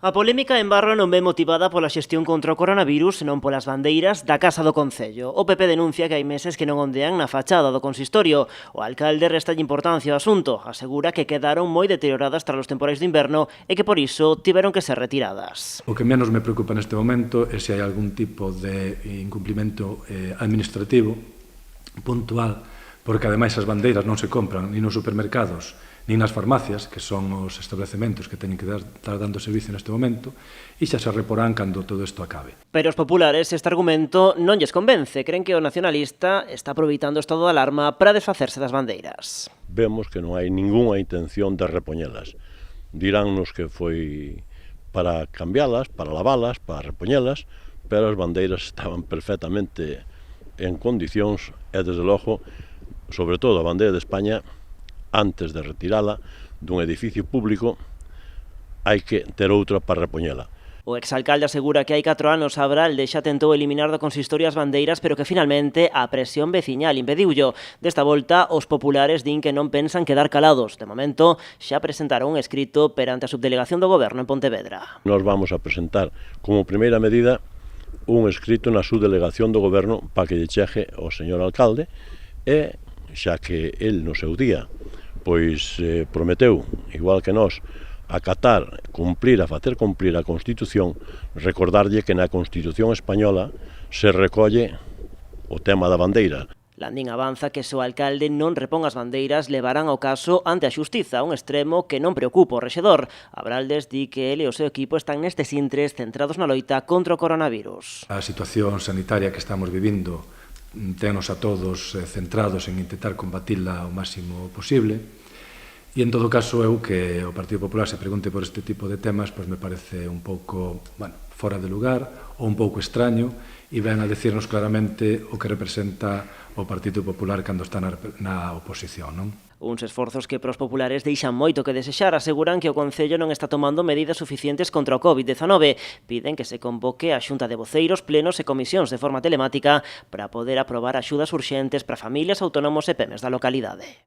A polémica en Barro non ve motivada pola xestión contra o coronavirus, senón polas bandeiras da Casa do Concello. O PP denuncia que hai meses que non ondean na fachada do consistorio. O alcalde restalle importancia ao asunto, asegura que quedaron moi deterioradas tras os temporais do inverno e que por iso tiveron que ser retiradas. O que menos me preocupa neste momento é se hai algún tipo de incumplimento administrativo puntual, porque ademais as bandeiras non se compran nin nos supermercados nin nas farmacias, que son os establecementos que teñen que estar dando servicio neste momento, e xa se reporán cando todo isto acabe. Pero os populares este argumento non lles convence. Creen que o nacionalista está aproveitando o estado de alarma para desfacerse das bandeiras. Vemos que non hai ningunha intención de repoñelas. Diránnos que foi para cambialas, para lavalas, para repoñelas, pero as bandeiras estaban perfectamente en condicións e, desde logo, sobre todo a bandeira de España, antes de retirala dun edificio público, hai que ter outra para repoñela. O exalcalde asegura que hai 4 anos Abralde xa tentou eliminar do consistorio as bandeiras, pero que finalmente a presión veciñal impediullo. Desta volta, os populares din que non pensan quedar calados. De momento, xa presentaron un escrito perante a subdelegación do Goberno en Pontevedra. Nós vamos a presentar como primeira medida un escrito na subdelegación do Goberno para que lle chegue ao señor alcalde e, xa que el no seu día pois prometeu, igual que nós, acatar, facer cumprir a Constitución, recordarlle que na Constitución española se recolle o tema da bandeira. Landín avanza que se o alcalde non repón as bandeiras levarán o caso ante a xustiza, un extremo que non preocupa o rexedor. Abraldes di que ele e o seu equipo están nestes intres centrados na loita contra o coronavirus. A situación sanitaria que estamos vivindo tenos a todos centrados en intentar combatila o máximo posible, e en todo caso eu que o Partido Popular se pregunte por este tipo de temas, pois me parece un pouco, fora de lugar ou un pouco extraño, e ven a decirnos claramente o que representa o Partido Popular cando está na oposición, non? Uns esforzos que pros populares deixan moito que desexar, aseguran que o Concello non está tomando medidas suficientes contra o COVID-19. Piden que se convoque a xunta de voceiros, plenos e comisións de forma telemática para poder aprobar axudas urxentes para familias, autónomos e pemes da localidade.